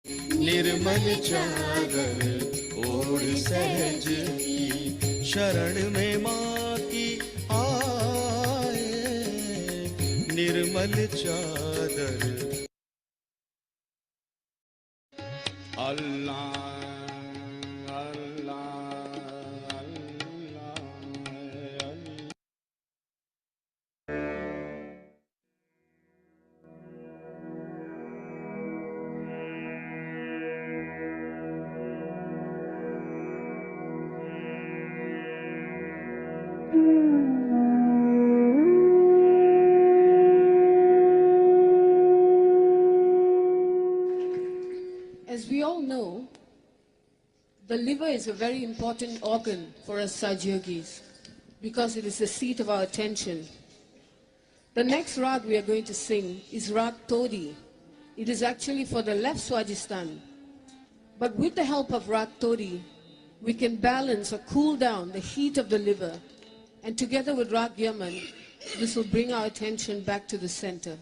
निर्मल चादर ओढ़ सहज की शरण में माँ की आए। निर्मल चादर अल्लाह As we all know, the liver is a very important organ for us Satyogis because it is the seat of our attention. The next rag we are going to sing is Rag Todi. It is actually for the left Swajistan. But with the help of Rag Todi, we can balance or cool down the heat of the liver. And together with Rag Yaman, this will bring our attention back to the center.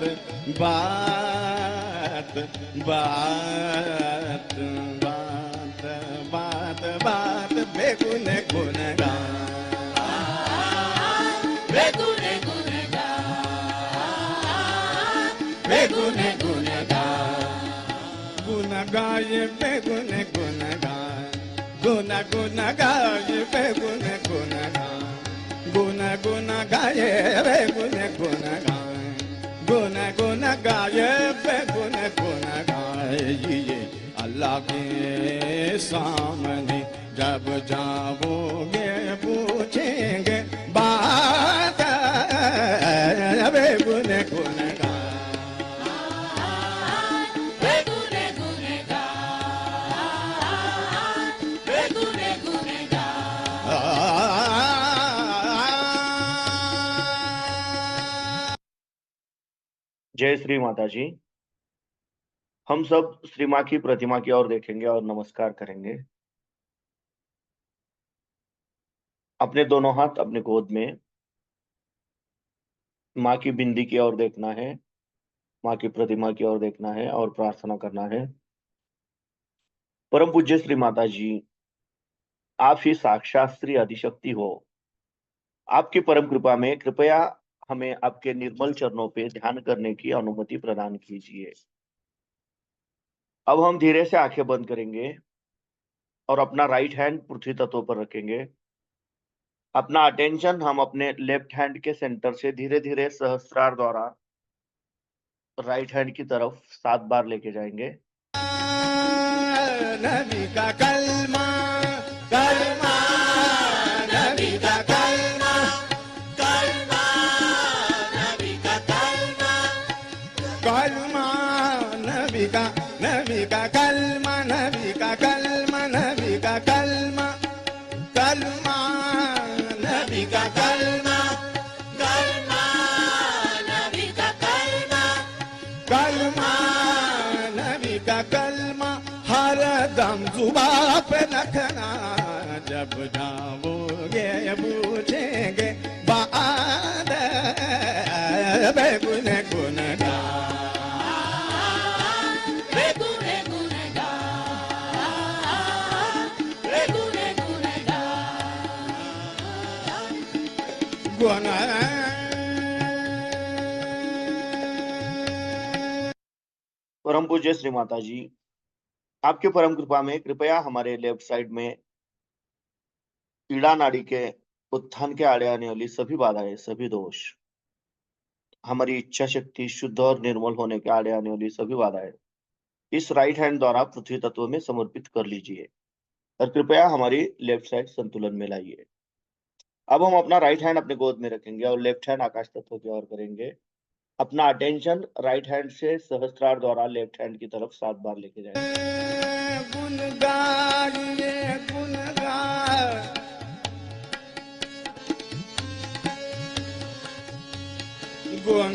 बात बात बात बात बात बेगुन गुन गा बेगुन गुन गा बेगुन गुन गा गुन गाय बेगुन गुन गा गुन गुन गाय बेगुन गुन गा गुन गुन गाय बेगुन गुन गा गुन गुन गाय बेगुन गुन गाइए अल्लाह के सामने जब जाओगे पूछेंगे बात बेगुन गुन गा बेगुन गुन गा बेगुन गुन गा जय श्री माता जी। हम सब श्री माँ की प्रतिमा की ओर देखेंगे और नमस्कार करेंगे। अपने दोनों हाथ अपने गोद में, माँ की बिंदी की ओर देखना है, माँ की प्रतिमा की ओर देखना है और प्रार्थना करना है। परम पूज्य श्री माता जी, आप ही साक्षात श्री आदिशक्ति हो। आपकी परम कृपा में कृपया हमें आपके निर्मल चरणों पे ध्यान करने की अनुमति प्रदान कीजिए। अब हम धीरे से आंखें बंद करेंगे और अपना राइट हैंड पृथ्वी तत्व पर रखेंगे। अपना अटेंशन हम अपने लेफ्ट हैंड के सेंटर से धीरे धीरे सहस्त्रार द्वारा राइट हैंड की तरफ 7 बार लेके जाएंगे। नबी का कलमा कलमा नबी का कलमा कलमा नबी का कलमा कलमा नबी का कलमा नबी का कलमा नबी का कलमा कलमा नबी का कलमा कलमा नबी का कलमा कलमा नबी का कलमा हर दम जुबा पे रखना जब जाओगे पूछेंगे बाद बेगुन गुन गा बेगुन गुन गा बेगुन गुन गा गुन परम पूज्य श्री माता जी, आपके परम कृपा में कृपया हमारे लेफ्ट साइड में पीड़ा नाड़ी के उत्थान के आड़े आने वाली सभी बाधाएं, सभी दोष, हमारी इच्छा शक्ति शुद्ध और निर्मल होने के आड़े आने वाली सभी बाधाएं इस राइट हैंड द्वारा पृथ्वी तत्व में समर्पित कर लीजिए और कृपया हमारी लेफ्ट साइड संतुलन में लाइए। अब हम अपना राइट हैंड अपने गोद में रखेंगे और लेफ्ट हैंड आकाश तत्व की ओर करेंगे। अपना अटेंशन राइट हैंड से सहस्त्रार द्वारा लेफ्ट हैंड की तरफ 7 बार लेके जाएंगे। गुन गाइए गुन गाए गुन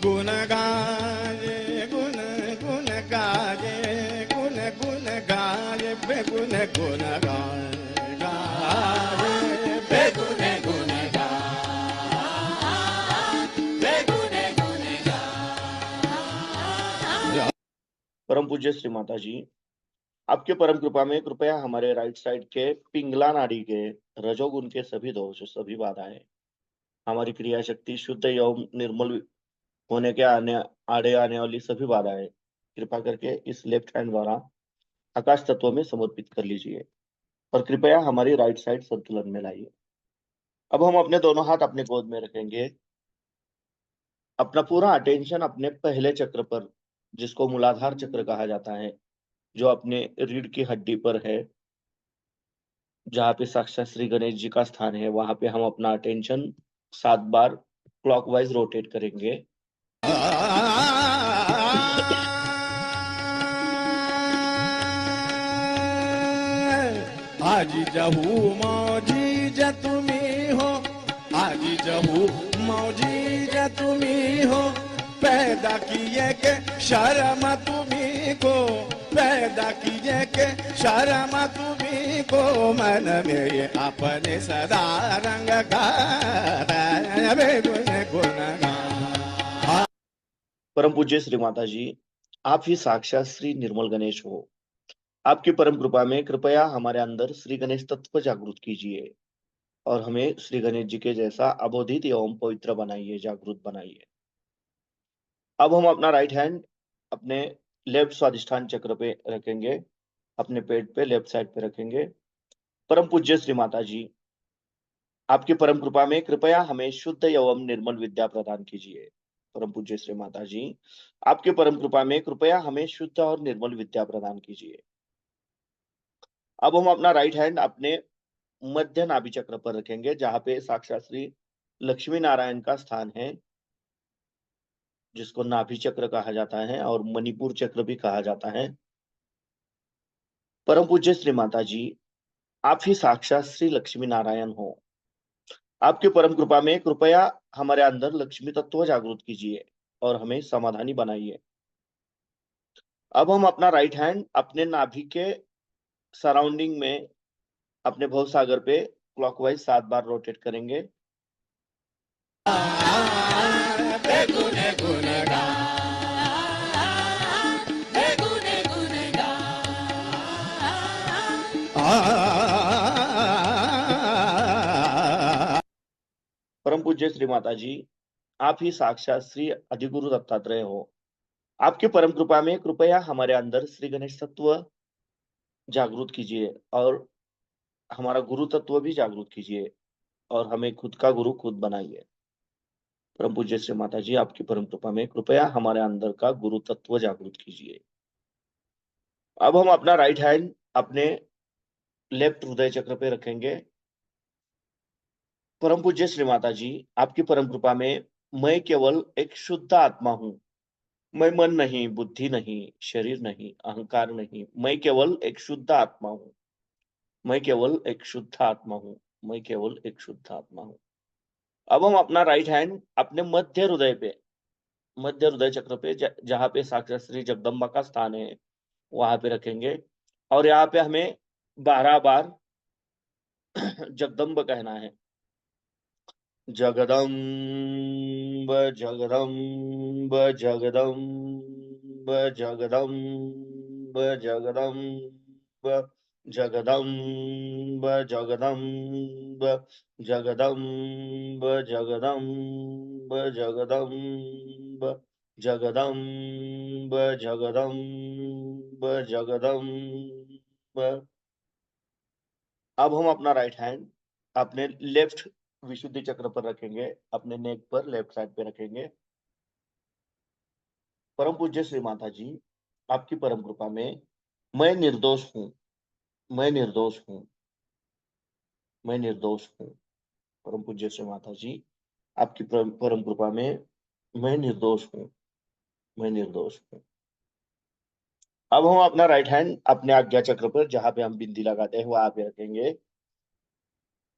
गुन गाए गुन गुन गाए गुन गुन गाए बेगुन गुन गाए गाए बेगुन गुन गाए बेगुन गुन गाए। परम पूज्य श्री माता जी, आपके परम कृपा में कृपया हमारे राइट साइड के पिंगला नाड़ी के रजोगुण के सभी दोष, सभी बाधाएं, हमारी क्रिया शक्ति शुद्ध एवं निर्मल होने के आड़े आने वाली सभी बाधाएं कृपा करके इस लेफ्ट हैंड द्वारा आकाश तत्व में समर्पित कर लीजिए और कृपया हमारी राइट साइड संतुलन में लाइए। अब हम अपने दोनों हाथ अपने गोद में रखेंगे। अपना पूरा अटेंशन अपने पहले चक्र पर, जिसको मूलाधार चक्र कहा जाता है, जो अपने रीढ़ की हड्डी पर है, जहाँ पे साक्षात श्री गणेश जी का स्थान है, वहां पे हम अपना अटेंशन 7 बार क्लॉकवाइज रोटेट करेंगे। आज जहू मौजी ज तुम्ही हो, आज जहू मौजी ज तुम्ही हो, पैदा किए के शर्म तुम्ही को, पैदा कीजिए के शर्म तुम्ही को मन में ये अपने सदा रंग गुण परम पूज्य श्री माता जी, आप ही साक्षात श्री निर्मल गणेश हो। आपकी परम कृपा में कृपया हमारे अंदर श्री गणेश तत्व जागृत कीजिए और हमें श्री गणेश जी के जैसा अबोधित एवं पवित्र बनाइए, जागृत बनाइए। अब हम अपना राइट हैंड अपने लेफ्ट स्वादिष्ठान चक्र पे रखेंगे, अपने पेट पे लेफ्ट साइड पे रखेंगे। परम पूज्य श्री माता जी, आपकी परम कृपा में कृपया हमें शुद्ध एवं निर्मल विद्या प्रदान कीजिए। परम पूज्य श्री माता जी, आपके परम कृपा में कृपया हमें शुद्ध और निर्मल विद्या प्रदान कीजिए। अब हम अपना राइट हैंड अपने मध्य नाभि चक्र पर रखेंगे, जहां पे साक्षात श्री लक्ष्मी नारायण का स्थान है, जिसको नाभि चक्र कहा जाता है और मणिपुर चक्र भी कहा जाता है। परम पूज्य श्री माता जी, आप ही साक्षात श्री लक्ष्मी नारायण हो। आपकी परम कृपा में कृपया हमारे अंदर लक्ष्मी तत्व जागृत कीजिए और हमें समाधानी बनाइए। अब हम अपना राइट हैंड अपने नाभि के सराउंडिंग में अपने भव सागर पे क्लॉकवाइज 7 बार रोटेट करेंगे। परम पूज्य श्री माता जी, आप ही साक्षात श्री अधिगुरु दत्तात्रेय हो। आपकी परम कृपा में कृपया हमारे अंदर श्री गणेश तत्व जागृत कीजिए और हमारा गुरु तत्व भी जागृत कीजिए और हमें खुद का गुरु खुद बनाइए। परम पूज्य श्री माता जी, आपकी परम कृपा में कृपया हमारे अंदर का गुरु तत्व जागृत कीजिए। अब हम अपना राइट हैंड अपने लेफ्ट हृदय चक्र पे रखेंगे। परम पूज्य श्री माता जी, आपकी परम कृपा में मैं केवल एक शुद्ध आत्मा हूँ। मैं मन नहीं, बुद्धि नहीं, शरीर नहीं, अहंकार नहीं, मैं केवल एक शुद्ध आत्मा हूँ। मैं केवल एक शुद्ध आत्मा हूँ। मैं केवल एक शुद्ध आत्मा हूँ। अब हम अपना राइट हैंड अपने मध्य हृदय चक्र पे जहाँ पे साक्षात श्री जगदम्बा का स्थान है, वहां पे रखेंगे और यहाँ पे हमें 12 बार जगदम्ब कहना है। जगदम्ब जगदम्ब जगदम्ब जगदम्ब जगदम्ब जगदम्ब जगदम्ब जगदम्ब जगदम्ब जगदम्ब जगदम्ब जगदम्ब जगदम्ब। अब हम अपना राइट हैंड अपने लेफ्ट विशुद्धि चक्र पर रखेंगे, अपने नेक पर लेफ्ट साइड पे रखेंगे। परम पूज्य श्री माता जी, आपकी परम कृपा में मैं निर्दोष हूँ। मैं निर्दोष हूँ। मैं निर्दोष हूँ। परम पूज्य श्री माता जी, आपकी परम कृपा में मैं निर्दोष हूँ। मैं निर्दोष हूँ। अब हम अपना राइट हैंड अपने आज्ञा चक्र पर जहां पे हम बिंदी लगाते हैं वहां पे रखेंगे।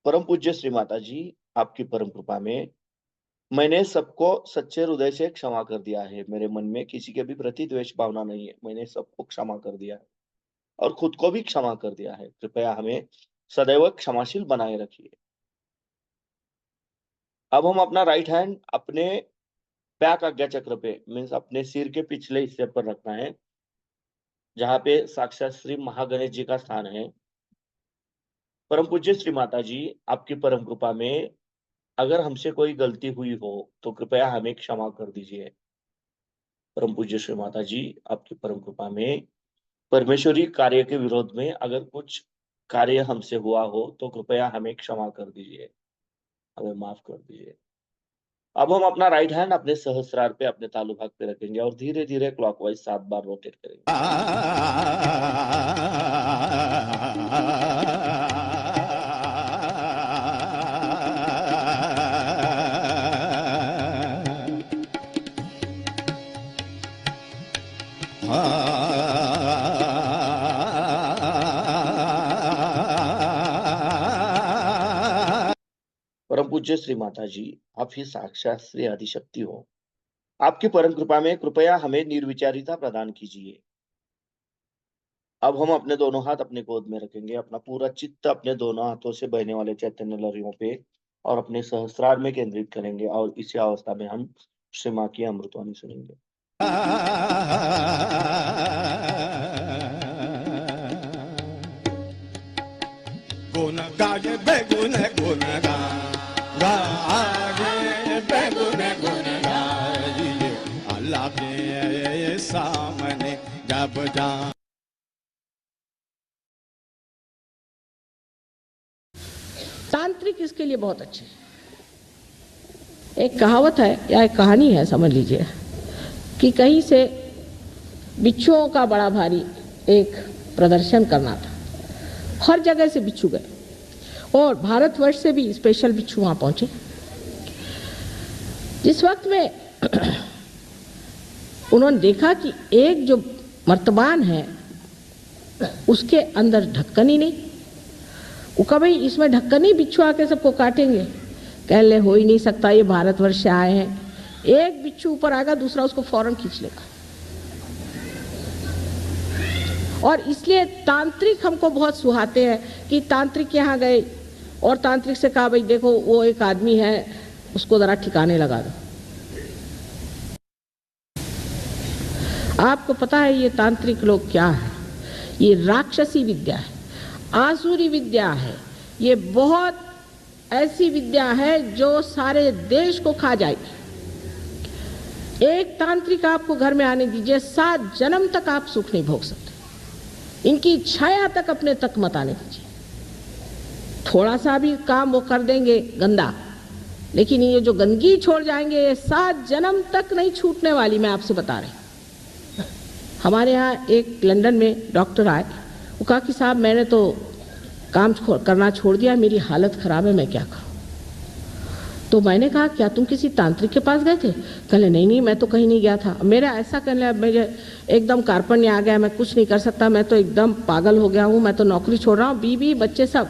परम पूज्य श्री माता जी, आपकी परम कृपा में मैंने सबको सच्चे हृदय से क्षमा कर दिया है। मेरे मन में किसी के भी प्रति द्वेष भावना नहीं है। मैंने सबको क्षमा कर दिया है और खुद को भी क्षमा कर दिया है। कृपया हमें सदैव क्षमाशील बनाए रखिए। अब हम अपना राइट हैंड अपने बैक आज्ञा चक्र पे मीन्स अपने सिर के पिछले हिस्से पर रखना है, जहाँ पे साक्षात श्री महागणेश जी का स्थान है। परम पूज्य श्री माता जी, आपकी परम कृपा में अगर हमसे कोई गलती हुई हो तो कृपया हमें क्षमा कर दीजिए। परम पूज्य श्री माता जी, आपकी परम कृपा में परमेश्वरी कार्य के विरोध में अगर कुछ कार्य हमसे हुआ हो तो कृपया हमें क्षमा कर दीजिए, हमें माफ कर दीजिए। अब हम अपना राइट हैंड अपने सहस्रार पे अपने तालु भाग पे रखेंगे और धीरे धीरे क्लॉकवाइज 7 बार रोटेट करेंगे। परम पूज्य श्री माता जी, आप ही साक्षात श्री आदिशक्ति हो। आपकी परम कृपा में कृपया हमें निर्विचारिता प्रदान कीजिए। अब हम अपने दोनों हाथ अपने गोद में रखेंगे, अपना पूरा चित्त अपने दोनों हाथों से बहने वाले चैतन्य लहरियों पे और अपने सहस्रार में केंद्रित करेंगे और इसी अवस्था में हम श्री माँ की अमृतवाणी सुनेंगे। गुण गाये बेगुन गुण गाये बेगुन गुण गाये अल्लाह के सामने जब जा। तांत्रिक इसके लिए बहुत अच्छे हैं। एक कहावत है या एक कहानी है समझ लीजिए कि कहीं से बिच्छुओं का बड़ा भारी एक प्रदर्शन करना था। हर जगह से बिच्छू गए और भारतवर्ष से भी स्पेशल बिच्छू वहां पहुंचे। जिस वक्त में उन्होंने देखा कि एक जो मर्तबान है उसके अंदर ढक्कन ही नहीं। वो कहा भाई इसमें ढक्कन ही, बिच्छू आके सबको काटेंगे। कह ले हो ही नहीं सकता, ये भारतवर्ष से आए हैं। एक बिच्छू ऊपर आएगा दूसरा उसको फौरन खींच लेगा। और इसलिए तांत्रिक हमको बहुत सुहाते हैं कि तांत्रिक यहाँ गए और तांत्रिक से कहा भाई देखो वो एक आदमी है उसको जरा ठिकाने लगा दो। आपको पता है ये तांत्रिक लोग क्या है? ये राक्षसी विद्या है, आसुरी विद्या है। ये बहुत ऐसी विद्या है जो सारे देश को खा जाएगी। एक तांत्रिक आपको घर में आने दीजिए, 7 जन्म तक आप सुख नहीं भोग सकते। इनकी छाया तक अपने तक मत आने दीजिए। थोड़ा सा भी काम वो कर देंगे गंदा, लेकिन ये जो गंदगी छोड़ जाएंगे ये 7 जन्म तक नहीं छूटने वाली। मैं आपसे बता रही। हमारे यहाँ एक लंदन में डॉक्टर आए, वो कहा कि साहब मैंने तो काम करना छोड़ दिया, मेरी हालत खराब है, मैं क्या करूं? तो मैंने कहा क्या तुम किसी तांत्रिक के पास गए थे? कहले नहीं मैं तो कहीं नहीं गया था। मेरा ऐसा कहने मुझे एकदम कार्पण्य आ गया, मैं कुछ नहीं कर सकता, मैं तो एकदम पागल हो गया हूँ, मैं तो नौकरी छोड़ रहा हूँ, बीवी बच्चे सब।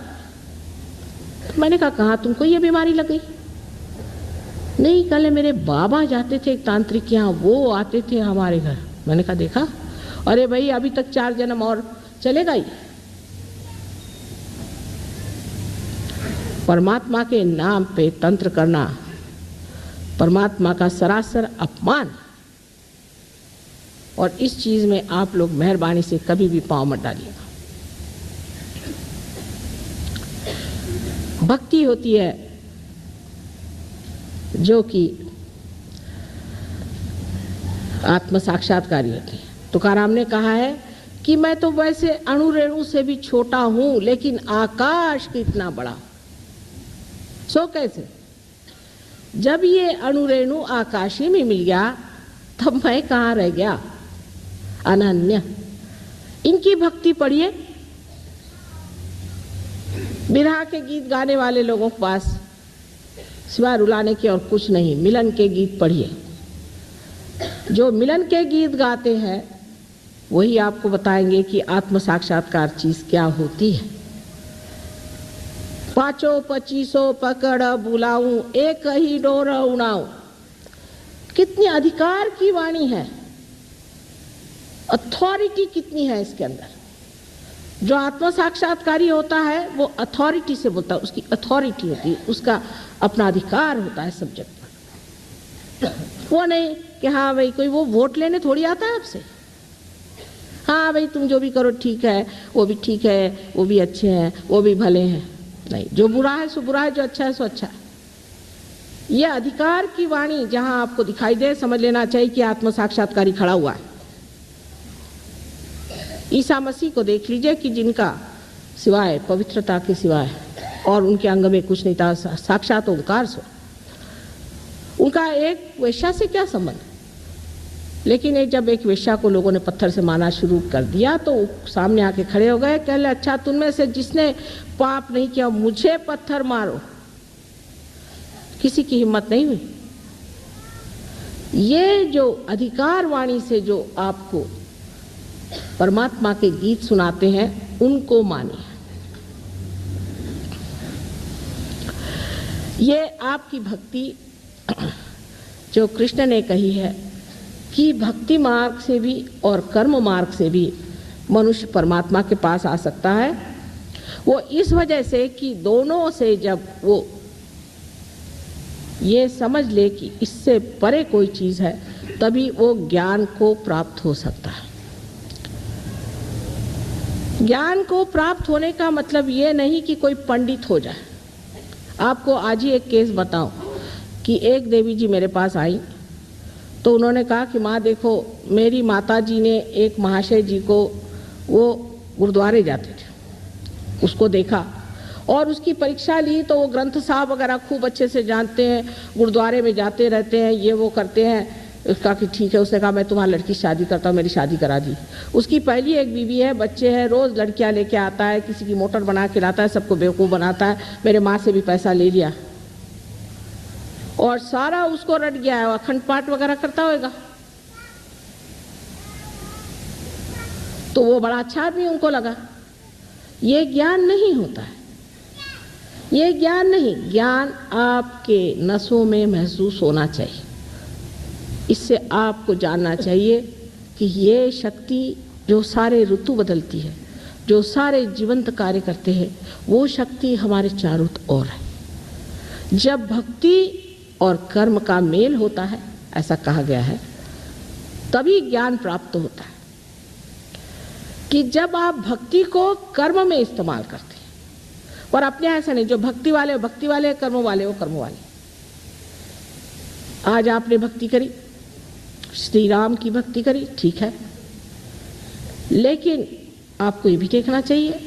तो मैंने कहा कहाँ तुमको ये बीमारी लग गई? नहीं, कहले मेरे बाबा जाते थे एक तांत्रिक के यहाँ, वो आते थे हमारे घर। मैंने कहा देखा, अरे भाई अभी तक 4 जन्म और चलेगा ही। परमात्मा के नाम पे तंत्र करना परमात्मा का सरासर अपमान। और इस चीज में आप लोग मेहरबानी से कभी भी पांव मत डालिएगा। भक्ति होती है जो कि आत्म साक्षात्कारी होती है। तुकाराम ने कहा है कि मैं तो वैसे अणु रेणु से भी छोटा हूं, लेकिन आकाश कितना बड़ा। सो कैसे? जब ये अणु रेणु आकाशी में मिल गया तब मैं कहाँ रह गया? अनन्य। इनकी भक्ति पढ़िए। बिरहा के गीत गाने वाले लोगों के पास सिवाय रुलाने के और कुछ नहीं। मिलन के गीत पढ़िए। जो मिलन के गीत गाते हैं वही आपको बताएंगे कि आत्म साक्षात्कार चीज क्या होती है। 5 25 पकड़ बुलाऊं, एक ही डोर उड़ाऊं। कितनी अधिकार की वाणी है, अथॉरिटी कितनी है इसके अंदर। जो आत्म साक्षात्कारी होता है वो अथॉरिटी से बोलता है, उसकी अथॉरिटी होती है, उसका अपना अधिकार होता है सब्जेक्ट पर। वो नहीं कि हाँ भाई कोई वो वोट लेने थोड़ी आता है आपसे। हाँ भाई तुम जो भी करो ठीक है, वो भी ठीक है, वो भी अच्छे हैं, वो भी भले हैं। नहीं, जो बुरा है सो बुरा है, जो अच्छा है सो अच्छा है। ये अधिकार की वाणी जहां आपको दिखाई दे, समझ लेना चाहिए कि आत्म साक्षात्कारी खड़ा हुआ है। ईसा मसीह को देख लीजिए कि जिनका सिवाय पवित्रता के सिवाय और उनके अंग में कुछ नहीं था, साक्षात ओंकार सो। उनका एक वेश्या से क्या संबंध? लेकिन जब एक वेश्या को लोगों ने पत्थर से मारना शुरू कर दिया तो सामने आके खड़े हो गए, कह ले अच्छा तुम में से जिसने पाप नहीं किया मुझे पत्थर मारो। किसी की हिम्मत नहीं हुई। ये जो अधिकार वाणी से जो आपको परमात्मा के गीत सुनाते हैं उनको मानिए। ये आपकी भक्ति जो कृष्ण ने कही है कि भक्ति मार्ग से भी और कर्म मार्ग से भी मनुष्य परमात्मा के पास आ सकता है, वो इस वजह से कि दोनों से जब वो ये समझ ले कि इससे परे कोई चीज़ है, तभी वो ज्ञान को प्राप्त हो सकता है। ज्ञान को प्राप्त होने का मतलब ये नहीं कि कोई पंडित हो जाए। आपको आज ही एक केस बताऊं कि एक देवी जी मेरे पास आई, तो उन्होंने कहा कि माँ देखो, मेरी माता जी ने एक महाशय जी को, वो गुरुद्वारे जाते थे, उसको देखा और उसकी परीक्षा ली, तो वो ग्रंथ साहब वगैरह खूब अच्छे से जानते हैं, गुरुद्वारे में जाते रहते हैं, ये वो करते हैं। उसका कि ठीक है, उसने कहा मैं तुम्हारी लड़की शादी करता हूँ, मेरी शादी करा दी। उसकी पहली एक बीवी है, बच्चे हैं, रोज़ लड़कियाँ लेके आता है, किसी की मोटर बना के लाता है, सबको बेवकूफ़ बनाता है, मेरे माँ से भी पैसा ले लिया और सारा उसको रट गया है, अखंड पाठ वगैरह करता होगा। तो वो बड़ा अच्छा आदमी उनको लगा। ये ज्ञान नहीं होता है, ये ज्ञान नहीं। ज्ञान आपके नसों में महसूस होना चाहिए। इससे आपको जानना चाहिए कि ये शक्ति जो सारे ऋतु बदलती है, जो सारे जीवंत कार्य करते हैं, वो शक्ति हमारे चारों ओर है। जब भक्ति और कर्म का मेल होता है, ऐसा कहा गया है, तभी ज्ञान प्राप्त होता है। कि जब आप भक्ति को कर्म में इस्तेमाल करते हैं, और अपने ऐसा नहीं, जो भक्ति वाले वो भक्ति वाले, कर्म वाले वो कर्म वाले। आज आपने भक्ति करी, श्री राम की भक्ति करी, ठीक है, लेकिन आपको ये भी देखना चाहिए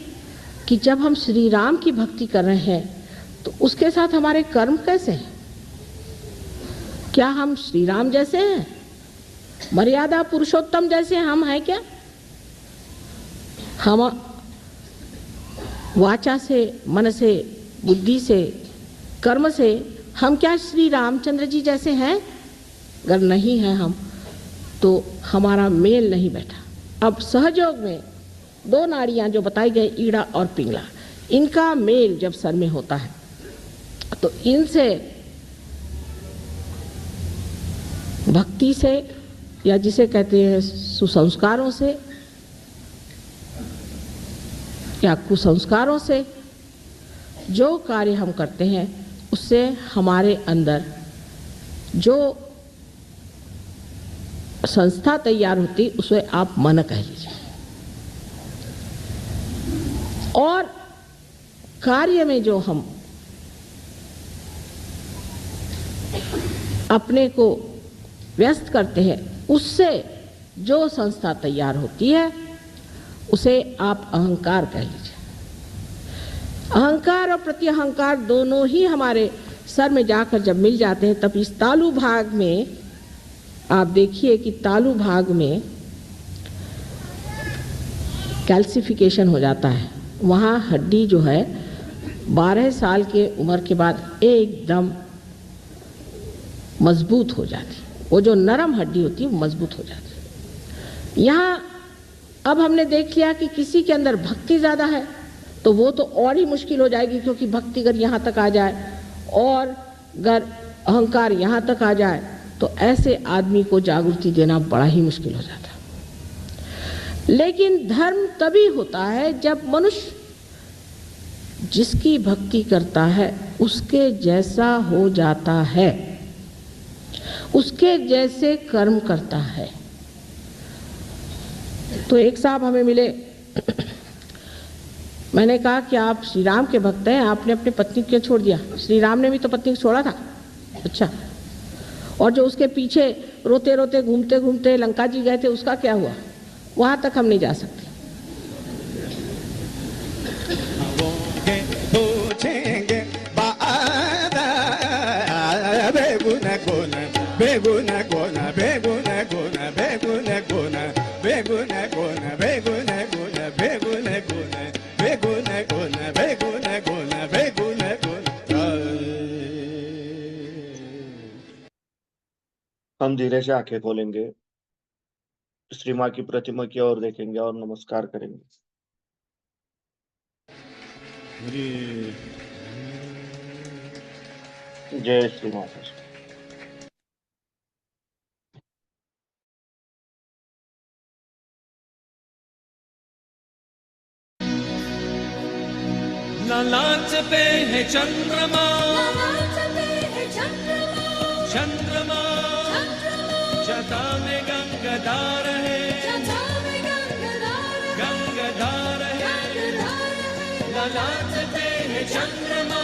कि जब हम श्री राम की भक्ति कर रहे हैं, तो उसके साथ हमारे कर्म कैसे हैं? क्या हम श्री राम जैसे हैं? मर्यादा पुरुषोत्तम जैसे हम हैं क्या? हम वाचा से, मन से, बुद्धि से, कर्म से हम क्या श्री रामचंद्र जी जैसे हैं? अगर नहीं है हम, तो हमारा मेल नहीं बैठा। अब सहयोग में दो नाड़ियां जो बताई गई, ईड़ा और पिंगला, इनका मेल जब सर में होता है, तो इनसे भक्ति से, या जिसे कहते हैं सुसंस्कारों से या कुसंस्कारों से, जो कार्य हम करते हैं, उससे हमारे अंदर जो संस्था तैयार होती, उसे आप मन कह लीजिए। और कार्य में जो हम अपने को व्यस्त करते हैं, उससे जो संस्था तैयार होती है, उसे आप अहंकार कह लीजिए। अहंकार और प्रत्यहंकार दोनों ही हमारे सर में जाकर जब मिल जाते हैं, तब इस तालु भाग में आप देखिए कि तालु भाग में कैल्सिफिकेशन हो जाता है। वहाँ हड्डी जो है 12 साल के उम्र के बाद एकदम मजबूत हो जाती है। वो जो नरम हड्डी होती है वो मजबूत हो जाती है। यहाँ अब हमने देख लिया कि किसी के अंदर भक्ति ज़्यादा है, तो वो तो और ही मुश्किल हो जाएगी, क्योंकि भक्ति अगर यहाँ तक आ जाए और अगर अहंकार यहाँ तक आ जाए, तो ऐसे आदमी को जागृति देना बड़ा ही मुश्किल हो जाता है। लेकिन धर्म तभी होता है जब मनुष्य जिसकी भक्ति करता है उसके जैसा हो जाता है, उसके जैसे कर्म करता है। तो एक साहब हमें मिले, मैंने कहा कि आप श्री राम के भक्त हैं, आपने अपनी पत्नी क्यों छोड़ दिया? श्री राम ने भी तो पत्नी को छोड़ा था। अच्छा, और जो उसके पीछे रोते रोते घूमते घूमते लंका जी गए थे, उसका क्या हुआ? वहां तक हम नहीं जा सकते। पूछेंगे बेगुन गुन बेगुन गुन बेगुन गुन बेगुन गुन बेगुन गुन बेगुन गुन बेगुन गुन बेगुन गुन बेगुन गुन बेगुन गुन। हम धीरे से आंखें खोलेंगे, श्री माँ की प्रतिमा की ओर देखेंगे और नमस्कार करेंगे। जय श्री माता। लालाच पे है चंद्रमा, चंद्रमा जटा में गंगाधार है, गंगाधार है, लालाच पे है चंद्रमा,